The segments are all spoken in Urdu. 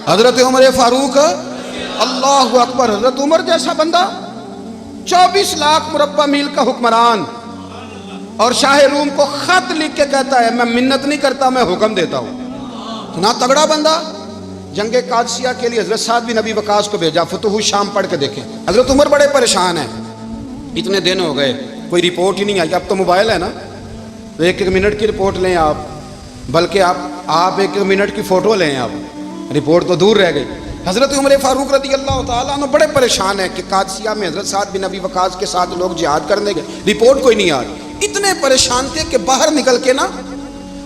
حضرت عمر فاروق اللہ اکبر، حضرت عمر جیسا بندہ 24 لاکھ مربع میل کا حکمران، اور شاہ روم کو خط لکھ کے کہتا ہے میں منت نہیں کرتا، میں حکم دیتا ہوں۔ اتنا تگڑا بندہ جنگ قادسیہ کے لیے حضرت سعد بن ابی وقاص کو بھیجا، فتوح الشام پڑھ کے دیکھیں۔ حضرت عمر بڑے پریشان ہیں، اتنے دن ہو گئے کوئی رپورٹ ہی نہیں آئی۔ اب تو موبائل ہے نا، ایک ایک منٹ کی رپورٹ لیں آپ، بلکہ آپ ایک ایک منٹ کی فوٹو لیں، آپ رپورٹ تو دور رہ گئی۔ حضرت عمر فاروق رضی اللہ تعالیٰ عنہ بڑے پریشان ہیں کہ قادسیہ میں حضرت سعد بن ابی وقاص کے ساتھ لوگ جہاد کرنے گئے، رپورٹ کوئی نہیں آ رہی۔ اتنے پریشان تھے کہ باہر نکل کے نا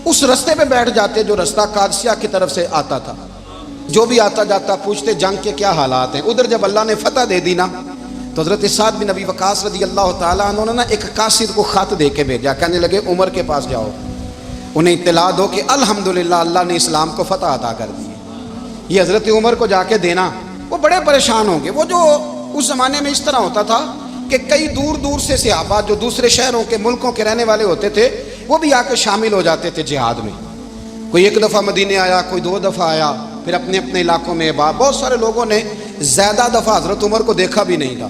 اس رستے پہ بیٹھ جاتے جو رستہ قادسیہ کی طرف سے آتا تھا، جو بھی آتا جاتا پوچھتے جنگ کے کیا حالات ہیں۔ ادھر جب اللہ نے فتح دے دی نا تو حضرت سعد بن ابی وقاص رضی اللہ تعالیٰ عنہ نے ایک قاصد کو خط دے کے بھیجا، کہنے لگے عمر کے پاس جاؤ، انہیں اطلاع دو کہ الحمدللہ اللہ نے اسلام کو فتح عطا کر دی ہے۔ یہ حضرت عمر کو جا کے دینا، وہ بڑے پریشان ہوں گے۔ وہ جو اس زمانے میں اس طرح ہوتا تھا کہ کئی دور دور سے صحابہ جو دوسرے شہروں کے ملکوں کے رہنے والے ہوتے تھے وہ بھی آ کے شامل ہو جاتے تھے جہاد میں۔ کوئی ایک دفعہ مدینے آیا، کوئی 2 دفعہ آیا، پھر اپنے اپنے علاقوں میں بہت سارے لوگوں نے زیادہ دفعہ حضرت عمر کو دیکھا بھی نہیں تھا۔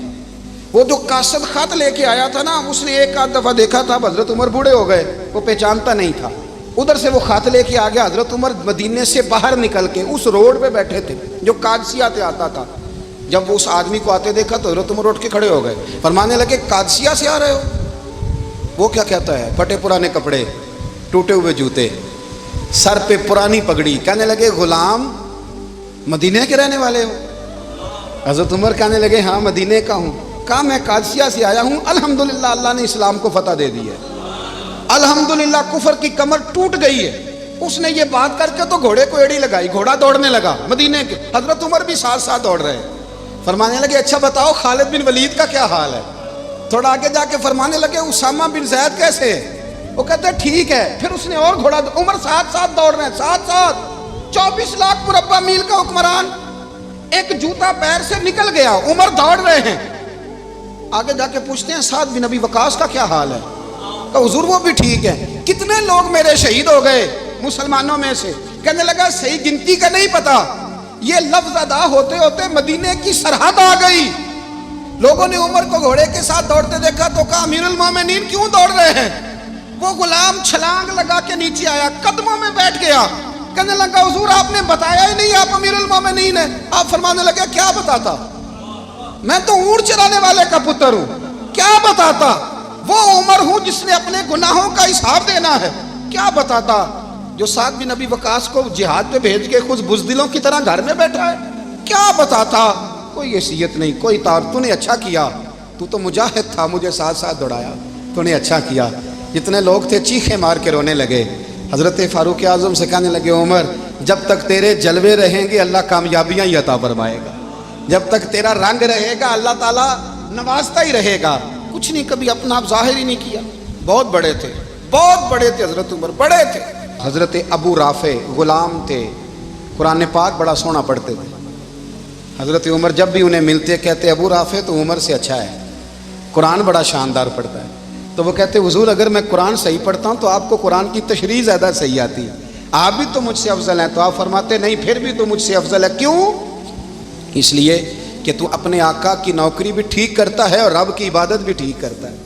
وہ جو قاصد خط لے کے آیا تھا نا، اس نے 1 دفعہ دیکھا تھا، حضرت عمر بوڑھے ہو گئے، وہ پہچانتا نہیں تھا۔ ادھر سے وہ خط لے کے آ گیا، حضرت عمر مدینے سے باہر نکل کے اس روڈ پہ بیٹھے تھے جو قادسیہ سے آتا تھا۔ جب وہ اس آدمی کو آتے دیکھا تو حضرت عمر اٹھ کے کھڑے ہو گئے، فرمانے لگے قادسیہ سے آ رہے ہو؟ وہ کیا کہتا ہے؟ پھٹے پرانے کپڑے، ٹوٹے ہوئے جوتے، سر پہ پرانی پگڑی۔ کہنے لگے غلام مدینے کے رہنے والے ہو؟ حضرت عمر کہنے لگے ہاں مدینے کا ہوں۔ کہا میں قادسیہ سے آیا ہوں، الحمدللہ اللہ نے اسلام کو فتح دے دی ہے، الحمدللہ کفر کی کمر ٹوٹ گئی ہے۔ اس نے یہ بات کر کے تو گھوڑے کو ایڑی لگائی، گھوڑا دوڑنے لگا مدینے کے، حضرت عمر بھی ساتھ ساتھ دوڑ رہے۔ فرمانے لگے اچھا بتاؤ خالد بن ولید کا کیا حال ہے؟ تھوڑا آگے جا کے فرمانے لگے اسامہ بن زید کیسے ہے؟ وہ کہتے ہیں ٹھیک ہے۔ پھر اس نے اور گھوڑا، عمر ساتھ ساتھ دوڑ رہے ہیں، ساتھ ساتھ 24 لاکھ مربع میل کا حکمران، ایک جوتا پیر سے نکل گیا، عمر دوڑ رہے ہیں۔ آگے جا کے پوچھتے ہیں سعد بن ابی وقاص کا کیا حال ہے؟ کہ حضور وہ بھی ٹھیک ہے۔ کتنے لوگ میرے شہید ہو گئے مسلمانوں میں سے؟ کہنے لگا صحیح گنتی کا نہیں پتا، یہ لفظ ادا ہوتے ہوتے مدینے کی سرحد آ گئی۔ لوگوں نے عمر کو گھوڑے کے ساتھ دوڑتے دیکھا تو کہا امیر المومنین کیوں دوڑ رہے ہیں؟ وہ غلام چھلانگ لگا کے نیچے آیا، قدموں میں بیٹھ گیا، کہنے لگا حضور آپ نے بتایا ہی نہیں آپ امیر المومنین ہیں۔ آپ فرمانے لگے کیا بتاتا؟ میں تو اونٹ چرانے والے کا پتر ہوں، کیا بتاتا؟ وہ عمر ہوں جس نے اپنے گناہوں کا حساب دینا ہے، کیا بتاتا؟ جو سعد بن ابی وقاص کو جہاد پہ بھیج کے خود بزدلوں کی طرح گھر میں بیٹھا ہے، کیا بتاتا؟ کوئی حیثیت نہیں، کوئی تار۔ تو نے اچھا کیا، تو تو مجاہد تھا، مجھے ساتھ ساتھ دوڑایا، تو نے اچھا کیا۔ جتنے لوگ تھے چیخیں مار کے رونے لگے۔ حضرت فاروق اعظم سے کہنے لگے عمر جب تک تیرے جلوے رہیں گے اللہ کامیابیاں ہی عطا فرمائے گا، جب تک تیرا رنگ رہے گا اللہ تعالیٰ نوازتا ہی رہے گا۔ کچھ نہیں، کبھی اپنا آپ ظاہر ہی نہیں کیا۔ بہت بڑے تھے، بہت بڑے تھے حضرت عمر، بڑے تھے۔ حضرت ابو رافع غلام تھے، قرآن پاک بڑا سونا پڑھتے تھے۔ حضرت عمر جب بھی انہیں ملتے کہتے ابو رافع تو عمر سے اچھا ہے، قرآن بڑا شاندار پڑھتا ہے۔ تو وہ کہتے حضور اگر میں قرآن صحیح پڑھتا ہوں تو آپ کو قرآن کی تشریح زیادہ صحیح آتی ہے، آپ بھی تو مجھ سے افضل ہیں۔ تو آپ فرماتے نہیں پھر بھی تو مجھ سے افضل ہے۔ کیوں؟ اس لیے کہ تو اپنے آقا کی نوکری بھی ٹھیک کرتا ہے اور رب کی عبادت بھی ٹھیک کرتا ہے،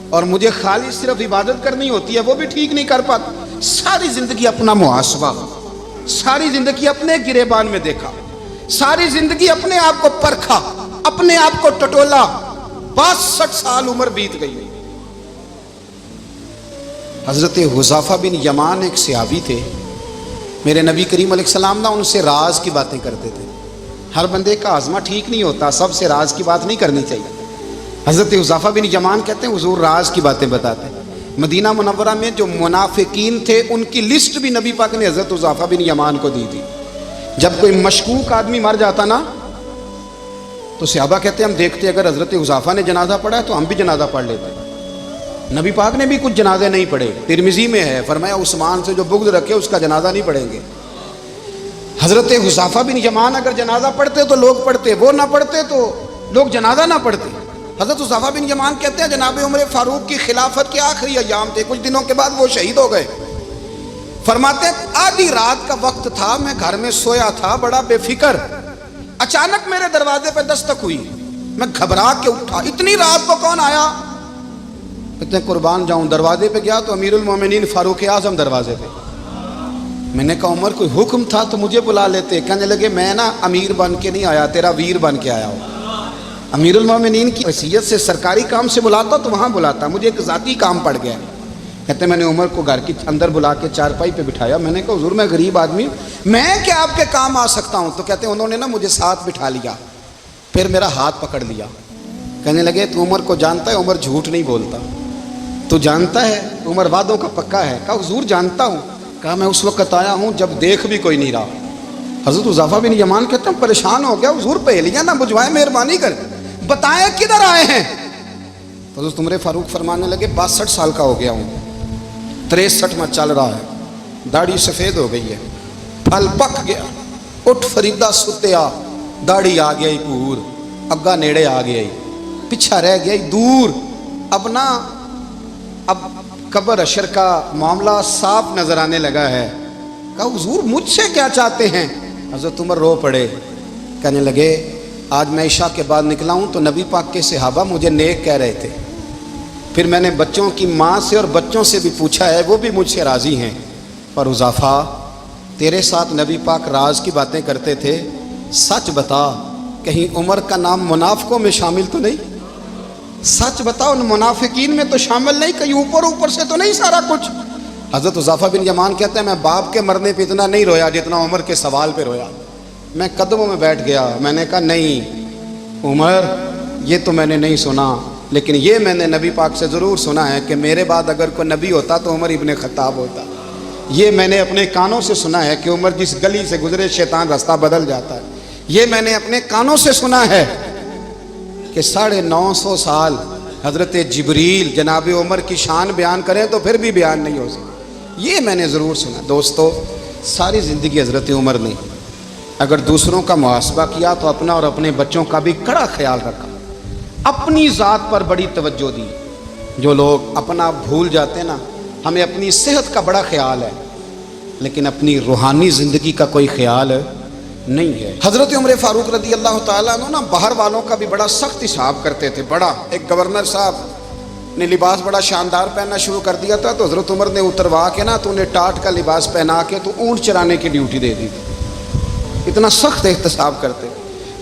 اور مجھے خالی صرف عبادت کرنی ہوتی ہے وہ بھی ٹھیک نہیں کر پاتا۔ ساری زندگی اپنا محاسبہ، ساری زندگی اپنے گریبان میں دیکھا، ساری زندگی اپنے آپ کو پرکھا، اپنے آپ کو ٹٹولا۔ 62 سال عمر بیت گئی۔ حضرت حذیفہ بن یمان ایک صحابی تھے، میرے نبی کریم علیہ السلام نا ان سے راز کی باتیں کرتے تھے۔ ہر بندے کا ہاضمہ ٹھیک نہیں ہوتا، سب سے راز کی بات نہیں کرنی چاہیے۔ حضرت حذیفہ بن یمان کہتے ہیں حضور راز کی باتیں بتاتے ہیں۔ مدینہ منورہ میں جو منافقین تھے ان کی لسٹ بھی نبی پاک نے حضرت حذیفہ بن یمان کو دی تھی۔ جب کوئی مشکوک آدمی مر جاتا نا تو صحابہ کہتے ہیں ہم دیکھتے اگر حضرت حذیفہ نے جنازہ پڑھا ہے تو ہم بھی جنازہ پڑھ لیتے ہیں۔ نبی پاک نے بھی کچھ جنازے نہیں پڑھے، ترمذی میں ہے، فرمایا عثمان سے جو بغض رکھے اس کا جنازہ نہیں پڑھیں گے۔ حضرت حذیفہ بن یمان اگر جنازہ پڑھتے تو لوگ پڑھتے، وہ نہ پڑھتے تو لوگ جنازہ نہ پڑھتے۔ حضرت حذیفہ بن یمان کہتے ہیں جناب عمر فاروق کی خلافت کے آخری ایام تھے، کچھ دنوں کے بعد وہ شہید ہو گئے۔ فرماتے آدھی رات کا وقت تھا، میں گھر میں سویا تھا بڑا بے فکر، اچانک میرے دروازے پہ دستک ہوئی، میں گھبرا کے اٹھا، اتنی رات کو کون آیا؟ کہتے ہیں قربان جاؤں، دروازے پہ گیا تو امیر المومنین فاروق اعظم دروازے پہ۔ میں نے کہا عمر کوئی حکم تھا تو مجھے بلا لیتے۔ کہنے لگے میں نا امیر بن کے نہیں آیا، تیرا ویر بن کے آیا ہوں۔ امیر المومنین کی حیثیت سے سرکاری کام سے بلاتا تو وہاں بلاتا، مجھے ایک ذاتی کام پڑ گیا۔ کہتے میں نے عمر کو گھر کی اندر بلا کے چارپائی پہ بٹھایا، میں نے کہا حضور میں غریب آدمی ہوں، میں کیا آپ کے کام آ سکتا ہوں؟ تو کہتے ہیں انہوں نے نا مجھے ساتھ بٹھا لیا، پھر میرا ہاتھ پکڑ لیا، کہنے لگے تو عمر کو جانتا ہے؟ عمر جھوٹ نہیں بولتا، تو جانتا ہے عمر وعدوں کا پکا ہے؟ کہا حضور جانتا ہوں۔ کہا میں اس وقت آیا ہوں جب دیکھ بھی کوئی نہیں رہا۔ حضرت حذیفہ بن یمان کہتے ہیں پریشان ہو گیا، حضور پہلیاں نہ بجھوائے، مہربانی کر بتائیں کدھر آئے ہیں؟ حضرت عمر فاروق فرمانے لگے 62 سال کا ہو گیا ہوں، 63 میں چل رہا ہے، داڑھی سفید ہو گئی ہے، پھل پک گیا، اٹھ فریدہ ستیا، داڑھی آ گئی پور، اگا نیڑے آ گئی، پیچھا رہ گئی دور، اب قبر اشر کا معاملہ صاف نظر آنے لگا ہے۔ کہا حضور مجھ سے کیا چاہتے ہیں؟ حضرت عمر رو پڑے، کہنے لگے آج میں عشاء کے بعد نکلا ہوں تو نبی پاک کے صحابہ مجھے نیک کہہ رہے تھے، پھر میں نے بچوں کی ماں سے اور بچوں سے بھی پوچھا ہے، وہ بھی مجھ سے راضی ہیں، پر حذیفہ تیرے ساتھ نبی پاک راز کی باتیں کرتے تھے، سچ بتا کہیں عمر کا نام منافقوں میں شامل تو نہیں؟ سچ بتا ان منافقین میں تو شامل نہیں، کہیں اوپر سے تو نہیں سارا کچھ؟ حضرت حذیفہ بن یمان کہتے ہیں میں باپ کے مرنے پہ اتنا نہیں رویا جتنا عمر کے سوال پہ رویا۔ میں قدموں میں بیٹھ گیا، میں نے کہا نہیں عمر یہ تو میں نے نہیں سنا، لیکن یہ میں نے نبی پاک سے ضرور سنا ہے کہ میرے بعد اگر کوئی نبی ہوتا تو عمر ابن خطاب ہوتا۔ یہ میں نے اپنے کانوں سے سنا ہے کہ عمر جس گلی سے گزرے شیطان راستہ بدل جاتا ہے۔ یہ میں نے اپنے کانوں سے سنا ہے کہ 950 سال حضرت جبریل جناب عمر کی شان بیان کریں تو پھر بھی بیان نہیں ہو سکتا، یہ میں نے ضرور سنا۔ دوستو ساری زندگی حضرت عمر نے اگر دوسروں کا محاسبہ کیا تو اپنا اور اپنے بچوں کا بھی کڑا خیال رکھا، اپنی ذات پر بڑی توجہ دی۔ جو لوگ اپنا بھول جاتے ہیں نا، ہمیں اپنی صحت کا بڑا خیال ہے لیکن اپنی روحانی زندگی کا کوئی خیال نہیں ہے۔ حضرت عمر فاروق رضی اللہ تعالیٰ عنہ نا باہر والوں کا بھی بڑا سخت حساب کرتے تھے، بڑا ایک گورنر صاحب نے لباس بڑا شاندار پہننا شروع کر دیا تھا تو حضرت عمر نے اتروا کے نا تو انہیں ٹاٹ کا لباس پہنا کے تو اونٹ چرانے کی ڈیوٹی دے دی تھی، اتنا سخت احتساب کرتے۔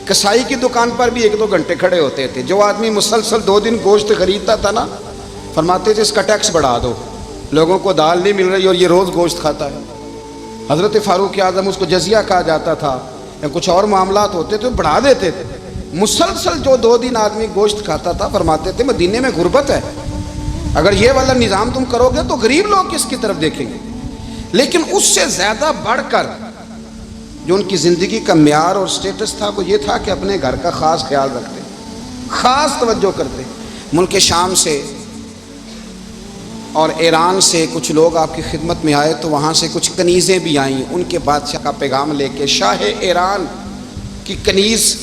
کسائی کی دکان پر بھی 1-2 گھنٹے کھڑے ہوتے تھے، جو آدمی مسلسل 2 دن گوشت خریدتا تھا نا فرماتے تھے اس کا ٹیکس بڑھا دو، لوگوں کو دال نہیں مل رہی اور یہ روز گوشت کھاتا ہے۔ حضرت فاروق اعظم اس کو جزیہ کہا جاتا تھا، یا کچھ اور معاملات ہوتے تو بڑھا دیتے تھے۔ مسلسل جو 2 دن آدمی گوشت کھاتا تھا فرماتے تھے مدینے میں غربت ہے، اگر یہ والا نظام تم کرو گے تو غریب لوگ کس کی طرف دیکھیں گے؟ لیکن اس سے زیادہ بڑھ کر جو ان کی زندگی کا معیار اور سٹیٹس تھا وہ یہ تھا کہ اپنے گھر کا خاص خیال رکھتے، خاص توجہ کرتے۔ ملک شام سے اور ایران سے کچھ لوگ آپ کی خدمت میں آئے تو وہاں سے کچھ کنیزیں بھی آئیں، ان کے بادشاہ کا پیغام لے کے۔ شاہ ایران کی کنیز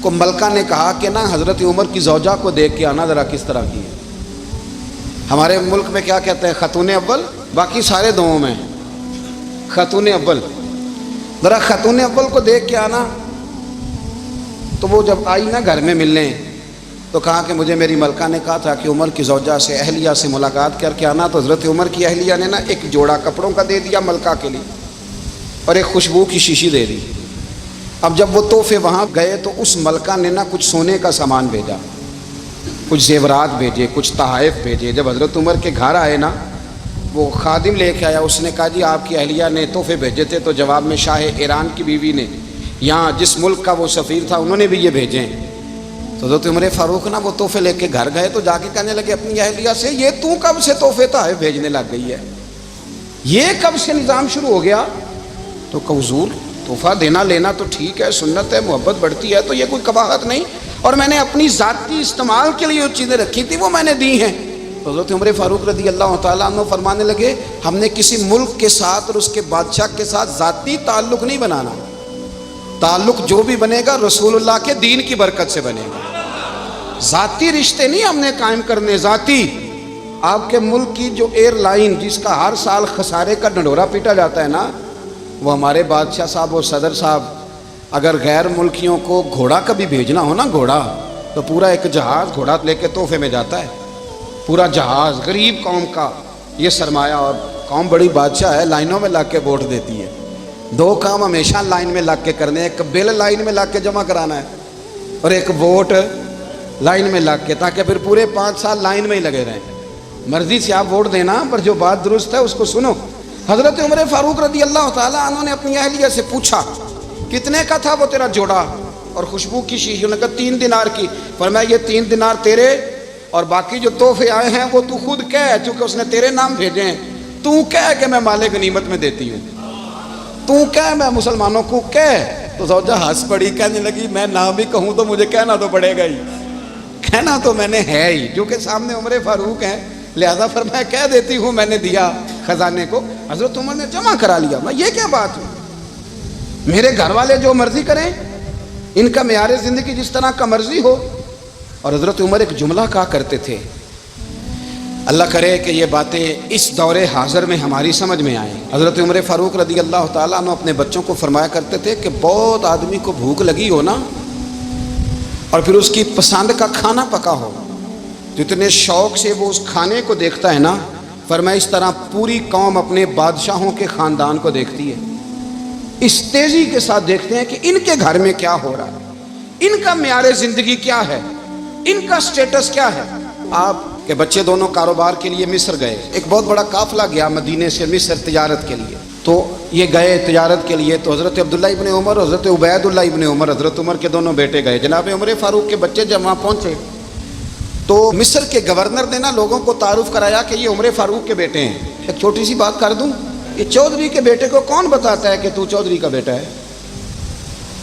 کو ملکہ نے کہا کہ نا حضرت عمر کی زوجہ کو دیکھ کے آنا ذرا کس طرح کی ہے۔ ہمارے ملک میں کیا کہتے ہیں خاتون اول، باقی سارے دووں میں خاتون اول، ذرا خاتون اول کو دیکھ کے آنا۔ تو وہ جب آئی نا گھر میں ملنے تو کہا کہ مجھے میری ملکہ نے کہا تھا کہ عمر کی زوجہ سے اہلیہ سے ملاقات کر کے آنا۔ تو حضرت عمر کی اہلیہ نے نا ایک جوڑا کپڑوں کا دے دیا ملکہ کے لیے اور ایک خوشبو کی شیشی دے دی۔ اب جب وہ تحفے وہاں گئے تو اس ملکہ نے نا کچھ سونے کا سامان بھیجا، کچھ زیورات بھیجے، کچھ تحائف بھیجے۔ جب حضرت عمر کے گھر آئے نا وہ خادم لے کے آیا، اس نے کہا جی آپ کی اہلیہ نے تحفے بھیجے تھے، تو جواب میں شاہ ایران کی بیوی نے یہاں جس ملک کا وہ سفیر تھا انہوں نے بھی یہ بھیجے ہیں۔ تو حضرت عمر فاروق نا وہ تحفے لے کے گھر گئے تو جا کے کہنے لگے اپنی اہلیہ سے یہ تو کب سے تحفے تحائف بھیجنے لگ گئی ہے، یہ کب سے نظام شروع ہو گیا؟ تو کہ حضور تحفہ دینا لینا تو ٹھیک ہے، سنت ہے، محبت بڑھتی ہے، تو یہ کوئی قباحت نہیں، اور میں نے اپنی ذاتی استعمال کے لیے جو چیزیں رکھی تھی وہ میں نے دی ہیں۔ حضرت عمر فاروق رضی اللہ تعالیٰ عنہ فرمانے لگے ہم نے کسی ملک کے ساتھ اور اس کے بادشاہ کے ساتھ ذاتی تعلق نہیں بنانا، تعلق جو بھی بنے گا رسول اللہ کے دین کی برکت سے بنے گا، ذاتی رشتے نہیں ہم نے قائم کرنے، ذاتی آپ کے ملک کی جو ایئر لائن جس کا ہر سال خسارے کا ڈنڈورا پیٹا جاتا ہے نا، وہ ہمارے بادشاہ صاحب اور صدر صاحب اگر غیر ملکیوں کو گھوڑا کبھی بھیجنا ہو نا، گھوڑا، تو پورا ایک جہاز گھوڑا لے کے تحفے میں جاتا ہے، پورا جہاز غریب قوم کا یہ سرمایہ. اور قوم بڑی بادشاہ ہے، لائنوں میں لگ کے ووٹ دیتی ہے. دو کام ہمیشہ لائن میں لگ کے کرنے ہیں، ایک بل لائن میں لگ کے جمع کرانا ہے اور ایک ووٹ لائن میں لگ کے، تاکہ پھر پورے 5 سال لائن میں ہی لگے رہیں. مرضی سے آپ ووٹ دینا، پر جو بات درست ہے اس کو سنو. حضرت عمر فاروق رضی اللہ تعالیٰ عنہ نے اپنی اہلیہ سے پوچھا کتنے کا تھا وہ تیرا جوڑا اور خوشبو کی شیشی؟ انہوں نے کہا 3 دینار کی. فرمایا یہ 3 دینار تیرے اور باقی جو تحفے آئے ہیں وہ تو خود کہہ، چونکہ اس نے تیرے نام بھیجے ہیں. تو کہہ کہ میں مال غنیمت میں دیتی ہوں، تو کہہ میں مسلمانوں کو کہہ. تو زوجہ ہنس پڑی، کہنے لگی میں نہ بھی کہوں تو مجھے کہنا تو پڑے گا ہی، کہنا تو میں نے ہے ہی، کیونکہ سامنے عمر فاروق ہیں، لہذا فرمایا کہہ دیتی ہوں میں نے دیا خزانے کو. حضرت عمر نے جمع کرا لیا. میں یہ کیا بات ہے، میرے گھر والے جو مرضی کریں، ان کا معیار زندگی جس طرح کا مرضی ہو. اور حضرت عمر ایک جملہ کہا کرتے تھے، اللہ کرے کہ یہ باتیں اس دور حاضر میں ہماری سمجھ میں آئیں. حضرت عمر فاروق رضی اللہ تعالیٰ عنہ اپنے بچوں کو فرمایا کرتے تھے کہ بہت آدمی کو بھوک لگی ہو نا، اور پھر اس کی پسند کا کھانا پکا ہو، جتنے شوق سے وہ اس کھانے کو دیکھتا ہے نا، فرمایا اس طرح پوری قوم اپنے بادشاہوں کے خاندان کو دیکھتی ہے. اس تیزی کے ساتھ دیکھتے ہیں کہ ان کے گھر میں کیا ہو رہا ہے، ان کا معیار زندگی کیا ہے، ان کا سٹیٹس کیا ہے. آپ کے بچے دونوں کاروبار کے لیے مصر گئے، ایک بہت بڑا قافلہ گیا مدینے سے مصر تجارت کے لیے. تو یہ گئے تجارت کے لیے، تو حضرت عبداللہ ابن عمر اور حضرت عبید اللہ ابن عمر، حضرت عمر کے دونوں بیٹے گئے. جناب عمر فاروق کے بچے جب وہاں پہنچے تو مصر کے گورنر نے نا لوگوں کو تعارف کرایا کہ یہ عمر فاروق کے بیٹے ہیں. ایک چھوٹی سی بات کر دوں، یہ چودھری کے بیٹے کو کون بتاتا ہے کہ تو چودھری کا بیٹا ہے؟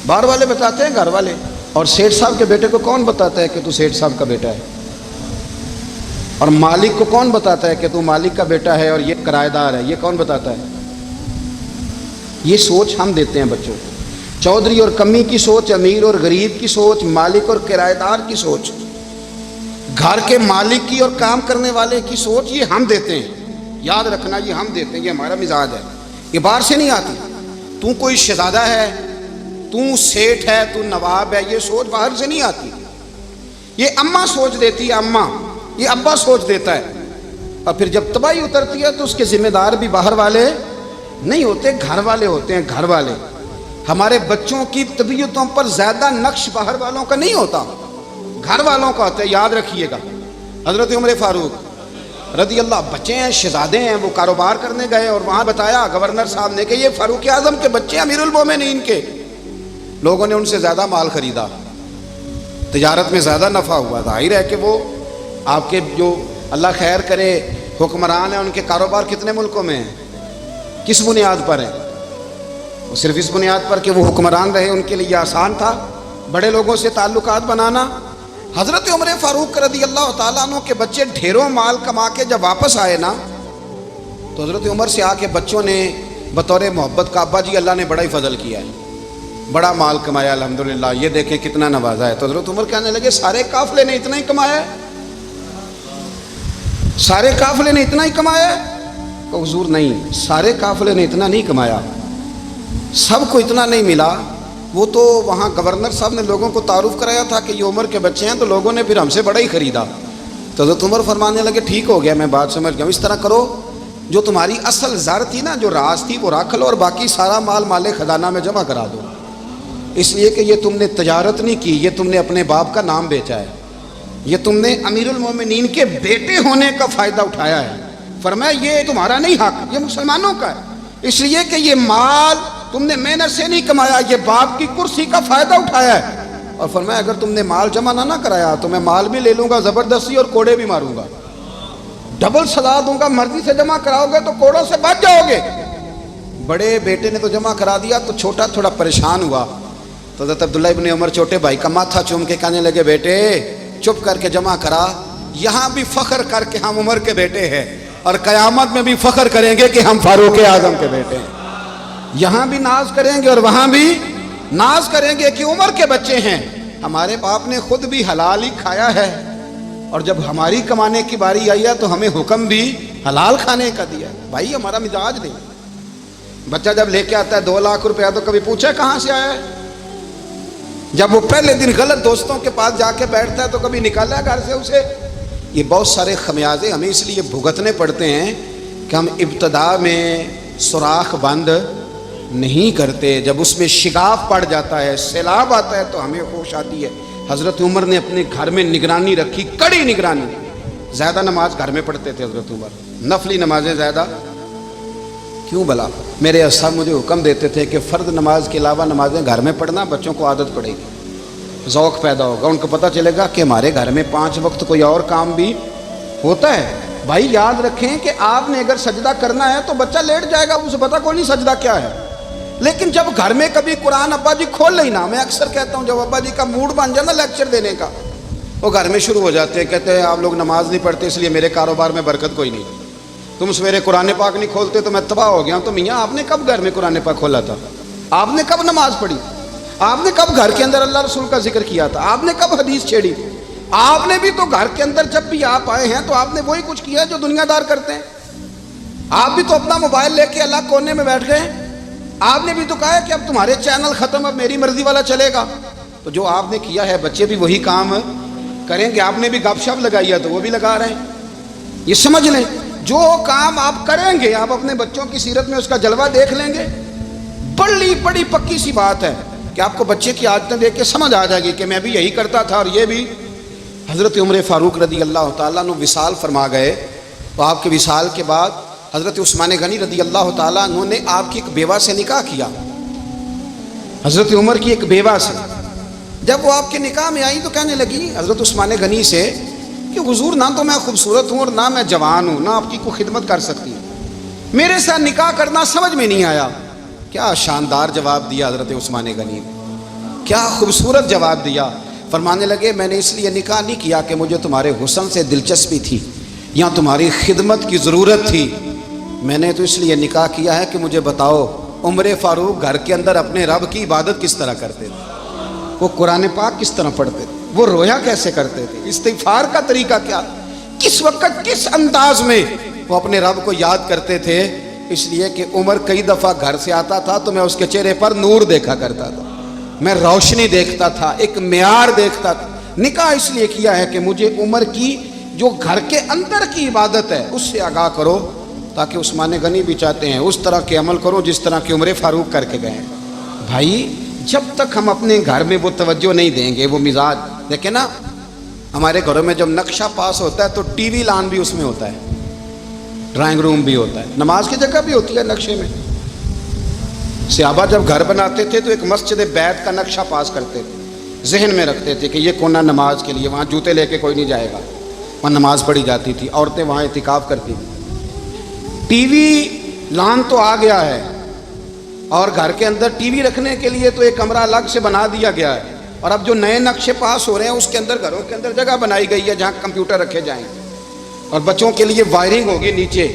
باہر والے بتاتے ہیں، گھر والے. اور سیٹھ صاحب کے بیٹے کو کون بتاتا ہے کہ تو سیٹھ صاحب کا بیٹا ہے؟ اور مالک کو کون بتاتا ہے کہ تو مالک کا بیٹا ہے اور یہ کرایہ دار ہے؟ یہ کون بتاتا ہے؟ یہ سوچ ہم دیتے ہیں بچوں کو. چودھری اور کمی کی سوچ، امیر اور غریب کی سوچ، مالک اور کرایہ دار کی سوچ، گھر کے مالک کی اور کام کرنے والے کی سوچ، یہ ہم دیتے ہیں. یاد رکھنا، یہ ہم دیتے ہیں، یہ ہمارا مزاج ہے، یہ باہر سے نہیں آتی. تو کوئی شہزادہ ہے، تو سیٹھ ہے، تو نواب ہے، یہ سوچ باہر سے نہیں آتی. یہ اماں سوچ دیتی ہے، اماں، یہ ابا سوچ دیتا ہے. اور پھر جب تباہی اترتی ہے تو اس کے ذمہ دار بھی باہر والے نہیں ہوتے، گھر والے ہوتے ہیں. گھر والے. ہمارے بچوں کی طبیعتوں پر زیادہ نقش باہر والوں کا نہیں ہوتا، گھر والوں کا ہوتا ہے. یاد رکھیے گا. حضرت عمر فاروق رضی اللہ، بچے ہیں، شہزادے ہیں، وہ کاروبار کرنے گئے اور وہاں بتایا گورنر صاحب نے کہ یہ فاروق اعظم کے بچے، امیر المومنین کے. لوگوں نے ان سے زیادہ مال خریدا، تجارت میں زیادہ نفع ہوا. ظاہر ہے کہ وہ آپ کے جو اللہ خیر کرے حکمران ہیں، ان کے کاروبار کتنے ملکوں میں ہیں، کس بنیاد پر ہیں؟ وہ صرف اس بنیاد پر کہ وہ حکمران رہے، ان کے لیے آسان تھا بڑے لوگوں سے تعلقات بنانا. حضرت عمر فاروق رضی اللہ تعالیٰ عنہ کے بچے ڈھیروں مال کما کے جب واپس آئے نا، تو حضرت عمر سے آ کے بچوں نے بطور محبت کا، ابا جی اللہ نے بڑا ہی فضل کیا ہے، بڑا مال کمایا الحمدللہ، یہ دیکھیں کتنا نوازا ہے. تو حضرت عمر کہنے لگے سارے قافلے نے اتنا ہی کمایا ہے، سارے قافلے نے اتنا ہی کمایا ہے؟ کہ حضور نہیں، سارے قافلے نے اتنا نہیں کمایا، سب کو اتنا نہیں ملا. وہ تو وہاں گورنر صاحب نے لوگوں کو تعارف کرایا تھا کہ یہ عمر کے بچے ہیں، تو لوگوں نے پھر ہم سے بڑا ہی خریدا. تو حضرت عمر فرمانے لگے ٹھیک ہو گیا، میں بات سمجھ گیا. اس طرح کرو، جو تمہاری اصل زر تھی نا، جو راز تھی، وہ رکھ لو اور باقی سارا مال مال خزانہ میں جمع کرا دو. اس لیے کہ یہ تم نے تجارت نہیں کی، یہ تم نے اپنے باپ کا نام بیچا ہے، یہ تم نے امیر المومنین کے بیٹے ہونے کا فائدہ اٹھایا ہے. فرمایا یہ تمہارا نہیں حق، یہ مسلمانوں کا ہے. اس لیے کہ یہ مال تم نے محنت سے نہیں کمایا، یہ باپ کی کرسی کا فائدہ اٹھایا ہے. اور فرمایا اگر تم نے مال جمع نہ کرایا تو میں مال بھی لے لوں گا زبردستی اور کوڑے بھی ماروں گا، ڈبل سزا دوں گا. مرضی سے جمع کراؤ گے تو کوڑوں سے بچ جاؤ گے. بڑے بیٹے نے تو جمع کرا دیا، تو چھوٹا تھوڑا پریشان ہوا. تو حضرت عبداللہ ابن عمر چھوٹے بھائی کا ماتھا چوم کے کہنے لگے بیٹے چپ کر کے جمع کرا، یہاں بھی فخر کر کے ہم عمر کے بیٹے ہیں، اور قیامت میں بھی فخر کریں گے کہ ہم فاروق اعظم کے بیٹے ہیں. یہاں بھی ناز کریں گے اور وہاں بھی ناز کریں گے کہ عمر کے بچے ہیں. ہمارے باپ نے خود بھی حلال ہی کھایا ہے، اور جب ہماری کمانے کی باری آئی ہے تو ہمیں حکم بھی حلال کھانے کا دیا ہے۔ بھائی ہمارا مزاج نہیں۔ بچہ جب لے کے آتا ہے 2 لاکھ روپیہ تو کبھی پوچھے کہاں سے آیا ہے؟ جب وہ پہلے دن غلط دوستوں کے پاس جا کے بیٹھتا ہے تو کبھی نکالا ہے گھر سے اسے؟ یہ بہت سارے خمیازے ہمیں اس لیے بھگتنے پڑتے ہیں کہ ہم ابتدا میں سوراخ بند نہیں کرتے، جب اس میں شگاف پڑ جاتا ہے، سیلاب آتا ہے تو ہمیں ہوش آتی ہے۔ حضرت عمر نے اپنے گھر میں نگرانی رکھی، کڑی نگرانی۔ زیادہ نماز گھر میں پڑھتے تھے حضرت عمر، نفلی نمازیں زیادہ کیوں بھلا؟ میرے اساتذہ مجھے حکم دیتے تھے کہ فرض نماز کے علاوہ نمازیں گھر میں پڑھنا، بچوں کو عادت پڑے گی، ذوق پیدا ہوگا، ان کو پتہ چلے گا کہ ہمارے گھر میں 5 وقت کوئی اور کام بھی ہوتا ہے۔ بھائی یاد رکھیں کہ آپ نے اگر سجدہ کرنا ہے تو بچہ لیٹ جائے گا، اسے پتہ کوئی نہیں سجدہ کیا ہے، لیکن جب گھر میں کبھی قرآن ابا جی کھول لیں نا، میں اکثر کہتا ہوں جب ابا جی کا موڈ بن جائے نا لیکچر دینے کا، وہ گھر میں شروع ہو جاتے ہیں، کہتے ہیں آپ لوگ نماز نہیں پڑھتے اس لیے میرے کاروبار میں برکت کوئی نہیں، تم سویرے قرآن پاک نہیں کھولتے تو میں تباہ ہو گیا ہوں۔ تو میاں آپ نے کب گھر میں قرآن پاک کھولا تھا؟ آپ نے کب نماز پڑھی؟ آپ نے کب گھر کے اندر اللہ رسول کا ذکر کیا تھا؟ آپ نے کب حدیث چھیڑی؟ آپ نے بھی تو گھر کے اندر جب بھی آپ آئے ہیں تو آپ نے وہی کچھ کیا جو دنیا دار کرتے ہیں۔ آپ بھی تو اپنا موبائل لے کے اللہ کونے میں بیٹھ گئے، آپ نے بھی تو کہا ہے کہ اب تمہارے چینل ختم، اب میری مرضی والا چلے گا۔ تو جو آپ نے کیا ہے بچے بھی وہی کام کریں گے۔ آپ نے بھی گپ شپ لگائی ہے تو وہ بھی لگا رہے ہیں۔ یہ سمجھ لیں جو کام آپ کریں گے آپ اپنے بچوں کی سیرت میں اس کا جلوہ دیکھ لیں گے۔ بڑی پکی سی بات ہے کہ آپ کو بچے کی عادتیں دیکھ کے سمجھ آ جائے گی کہ میں بھی یہی کرتا تھا اور یہ بھی۔ حضرت عمر فاروق رضی اللہ تعالیٰ عنہ وصال فرما گئے، تو آپ کے وصال کے بعد حضرت عثمان غنی رضی اللہ تعالیٰ عنہ نے آپ کی ایک بیوہ سے نکاح کیا، حضرت عمر کی ایک بیوہ سے۔ جب وہ آپ کے نکاح میں آئی تو کہنے لگی حضرت عثمان غنی سے کہ حضور نہ تو میں خوبصورت ہوں اور نہ میں جوان ہوں، نہ آپ کی کوئی خدمت کر سکتی ہوں، میرے ساتھ نکاح کرنا سمجھ میں نہیں آیا۔ کیا شاندار جواب دیا حضرت عثمان غنی نے، کیا خوبصورت جواب دیا۔ فرمانے لگے میں نے اس لیے نکاح نہیں کیا کہ مجھے تمہارے حسن سے دلچسپی تھی یا تمہاری خدمت کی ضرورت تھی، میں نے تو اس لیے نکاح کیا ہے کہ مجھے بتاؤ عمر فاروق گھر کے اندر اپنے رب کی عبادت کس طرح کرتے تھے، وہ قرآن پاک کس طرح پڑھتے تھے، وہ رویا کیسے کرتے تھے، استغفار کا طریقہ کیا، کس وقت کس انداز میں وہ اپنے رب کو یاد کرتے تھے۔ اس لیے کہ عمر کئی دفعہ گھر سے آتا تھا تو میں اس کے چہرے پر نور دیکھا کرتا تھا، میں روشنی دیکھتا تھا، ایک معیار دیکھتا تھا۔ نکاح اس لیے کیا ہے کہ مجھے عمر کی جو گھر کے اندر کی عبادت ہے اس سے آگاہ کرو، تاکہ عثمان غنی بھی چاہتے ہیں اس طرح کے عمل کرو جس طرح کہ عمر فاروق کر کے گئے ہیں۔ بھائی جب تک ہم اپنے گھر میں وہ توجہ نہیں دیں گے، وہ مزاج دیکھیں نا، ہمارے گھروں میں جب نقشہ پاس ہوتا ہے تو ٹی وی لان بھی اس میں ہوتا ہے، ڈرائنگ روم بھی ہوتا ہے، نماز کی جگہ بھی ہوتی ہے نقشے میں۔ صحابہ جب گھر بناتے تھے تو ایک مسجد بیت کا نقشہ پاس کرتے تھے، ذہن میں رکھتے تھے کہ یہ کونا نماز کے لیے، وہاں جوتے لے کے کوئی نہیں جائے گا، وہاں نماز پڑھی جاتی تھی، عورتیں وہاں اعتکاف کرتی تھیں۔ ٹی وی لان تو آ گیا ہے اور گھر کے اندر ٹی وی رکھنے کے لیے تو ایک کمرہ الگ سے بنا دیا گیا ہے، اور اب جو نئے نقشے پاس ہو رہے ہیں اس کے اندر گھروں کے اندر جگہ بنائی گئی ہے جہاں کمپیوٹر رکھے جائیں، اور بچوں کے لیے وائرنگ ہوگی نیچے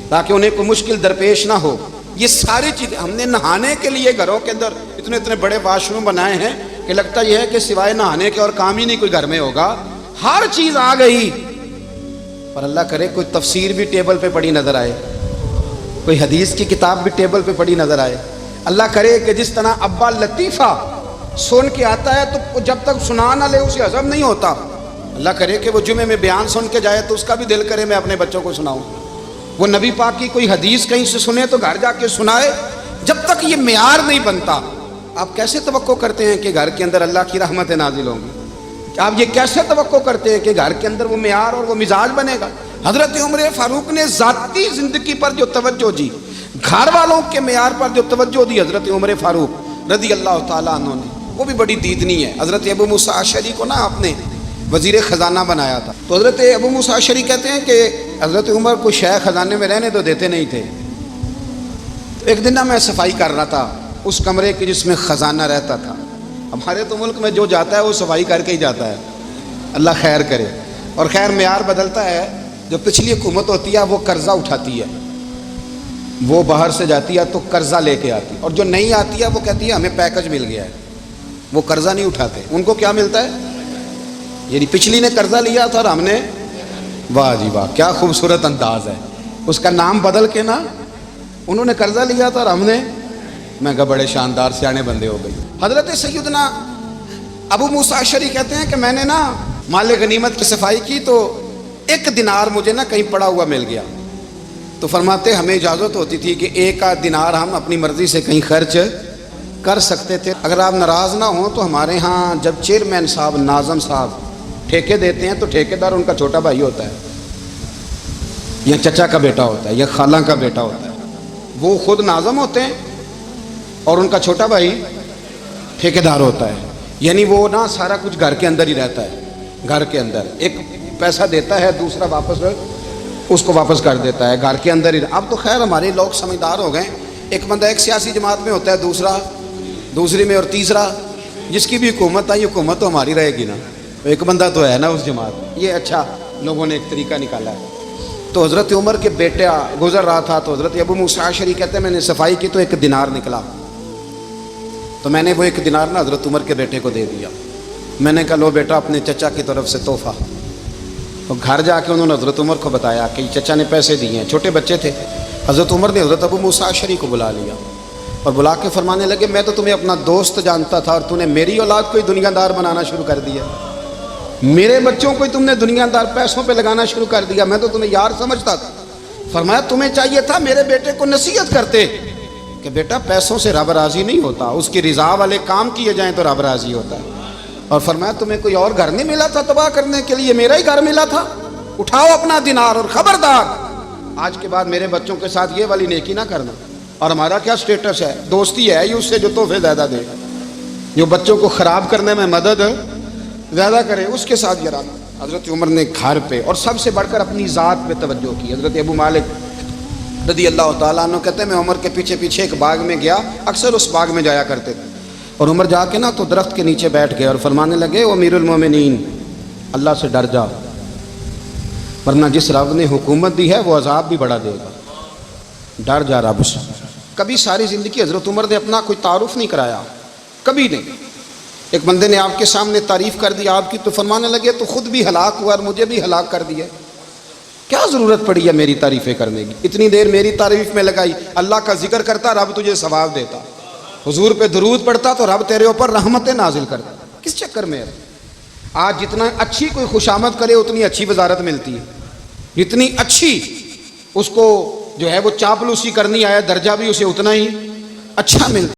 تاکہ انہیں کوئی مشکل درپیش نہ ہو۔ یہ ساری چیزیں ہم نے نہانے کے لیے گھروں کے اندر اتنے بڑے واش روم بنائے ہیں کہ لگتا یہ ہے کہ سوائے نہانے کے اور کام ہی نہیں کوئی گھر میں ہوگا، ہر چیز آ گئی۔ پر اللہ کرے کوئی تفسیر بھی ٹیبل پہ پڑی نظر آئے، کوئی حدیث کی کتاب بھی ٹیبل پہ پڑی نظر آئے۔ اللہ کرے کہ جس طرح ابا لطیفہ سن کے آتا ہے تو جب تک سنا نہ لے اسے ہضم نہیں ہوتا، اللہ کرے کہ وہ جمعے میں بیان سن کے جائے تو اس کا بھی دل کرے میں اپنے بچوں کو سناؤں، وہ نبی پاک کی کوئی حدیث کہیں سے سنے تو گھر جا کے سنائے۔ جب تک یہ معیار نہیں بنتا آپ کیسے توقع کرتے ہیں کہ گھر کے اندر اللہ کی رحمتیں نازل ہوں گی؟ آپ یہ کیسے توقع کرتے ہیں کہ گھر کے اندر وہ معیار اور وہ مزاج بنے گا؟ حضرت عمر فاروق نے ذاتی زندگی پر جو توجہ دی، گھر والوں کے معیار پر جو توجہ دی حضرت عمر فاروق رضی اللہ تعالیٰ عنہ نے، وہ بھی بڑی دیدنی ہے۔ حضرت ابو موسیٰ اشعری کو نا آپ نے وزیر خزانہ بنایا تھا، تو حضرت ابو موسیٰ اشعری کہتے ہیں کہ حضرت عمر کو شیخ خزانے میں رہنے تو دیتے نہیں تھے۔ ایک دن میں صفائی کر رہا تھا اس کمرے کی جس میں خزانہ رہتا تھا۔ ہمارے تو ملک میں جو جاتا ہے وہ صفائی کر کے ہی جاتا ہے، اللہ خیر کرے۔ اور خیر معیار بدلتا ہے، جو پچھلی حکومت ہوتی ہے وہ قرضہ اٹھاتی ہے، وہ باہر سے جاتی ہے تو قرضہ لے کے آتی، اور جو نہیں آتی ہے وہ کہتی ہے ہمیں پیکج مل گیا ہے، وہ قرضہ نہیں اٹھاتے۔ ان کو کیا ملتا ہے؟ یعنی پچھلی نے قرضہ لیا تھا اور ہم نے، واہ جی واہ کیا خوبصورت انداز ہے، اس کا نام بدل کے نا، انہوں نے قرضہ لیا تھا اور ہم نے، میں کہا بڑے شاندار سیانے بندے ہو گئی۔ حضرت سیدنا ابو موسیٰ اشعری کہتے ہیں کہ میں نے نا مال غنیمت کی صفائی کی تو 1 دینار مجھے نا کہیں پڑا ہوا مل گیا، تو فرماتے ہمیں اجازت ہوتی تھی کہ 1 دینار ہم اپنی مرضی سے کہیں خرچ کر سکتے تھے۔ اگر آپ ناراض نہ ہوں تو ہمارے ہاں جب چیئرمین صاحب، ناظم صاحب ٹھیکے دیتے ہیں تو ٹھیکیدار ان کا چھوٹا بھائی ہوتا ہے یا چچا کا بیٹا ہوتا ہے یا خالہ کا بیٹا ہوتا ہے، وہ خود ناظم ہوتے ہیں اور ان کا چھوٹا بھائی ٹھیکیدار ہوتا ہے، یعنی وہ نا سارا کچھ گھر کے اندر ہی رہتا ہے، گھر کے اندر ایک پیسہ دیتا ہے دوسرا واپس اس کو واپس کر دیتا ہے، گھر کے اندر ہی۔ اب تو خیر ہمارے لوگ سمجھدار ہو گئے، ایک بندہ ایک سیاسی جماعت میں ہوتا ہے، دوسرا دوسری میں، اور تیسرا جس کی بھی حکومت آئی حکومت تو ہماری رہے گی نا، ایک بندہ تو ہے نا اس جماعت میں۔ یہ اچھا لوگوں نے ایک طریقہ نکالا ہے۔ تو حضرت عمر کے بیٹا گزر رہا تھا تو حضرت ابو موسیٰ اشعری کہتے ہیں میں نے صفائی کی تو 1 دینار نکلا، تو میں نے وہ 1 دینار نا حضرت عمر کے بیٹے کو دے دیا۔ میں نے کہا لو بیٹا اپنے چچا کی طرف سے تحفہ۔ تو گھر جا کے انہوں نے حضرت عمر کو بتایا کہ چچا نے پیسے دیے ہیں، چھوٹے بچے تھے۔ حضرت عمر نے حضرت ابو موسیٰ اشعری کو بلا لیا اور بلا کے فرمانے لگے میں تو تمہیں اپنا دوست جانتا تھا اور تو نے میری اولاد کو ہی دنیا دار بنانا شروع کر دیا، میرے بچوں کو ہی تم نے دنیا دار پیسوں پہ لگانا شروع کر دیا، میں تو تمہیں یار سمجھتا تھا۔ فرمایا تمہیں چاہیے تھا میرے بیٹے کو نصیحت کرتے کہ بیٹا پیسوں سے رب راضی نہیں ہوتا، اس کی رضا والے کام کیے جائیں تو رب راضی ہوتا ہے۔ اور فرمایا تمہیں کوئی اور گھر نہیں ملا تھا تباہ کرنے کے لیے، میرا ہی گھر ملا تھا، اٹھاؤ اپنا دینار اور خبردار آج کے بعد میرے بچوں کے ساتھ یہ والی نیکی نہ کرنا۔ اور ہمارا کیا سٹیٹس ہے، دوستی ہے یہ اس سے جو تحفے زیادہ دے، جو بچوں کو خراب کرنے میں مدد زیادہ کرے اس کے ساتھ گرانا۔ حضرت عمر نے گھر پہ اور سب سے بڑھ کر اپنی ذات پہ توجہ کی۔ حضرت ابو مالک رضی اللہ تعالیٰ عنہ کہتے ہیں میں عمر کے پیچھے پیچھے ایک باغ میں گیا، اکثر اس باغ میں جایا کرتے تھے، اور عمر جا کے نا تو درخت کے نیچے بیٹھ گئے اور فرمانے لگے او امیر المومنین اللہ سے ڈر جا، ورنہ جس رب نے حکومت دی ہے وہ عذاب بھی بڑا دے گا، ڈر جا رب سے۔ کبھی ساری زندگی حضرت عمر نے اپنا کوئی تعارف نہیں کرایا، کبھی نہیں۔ ایک بندے نے آپ کے سامنے تعریف کر دی آپ کی تو فرمانے لگے تو خود بھی ہلاک ہوا اور مجھے بھی ہلاک کر دیا، کیا ضرورت پڑی ہے میری تعریفیں کرنے کی، اتنی دیر میری تعریف میں لگائی، اللہ کا ذکر کرتا رب تجھے ثواب دیتا، حضور پہ درود پڑھتا تو رب تیرے اوپر رحمتیں نازل کرتا، کس چکر میں ہے؟ آج جتنا اچھی کوئی خوشامد کرے اتنی اچھی وزارت ملتی ہے، جتنی اچھی اس کو جو ہے وہ چاپلوسی کرنی آیا درجہ بھی اسے اتنا ہی اچھا ملتا ہے۔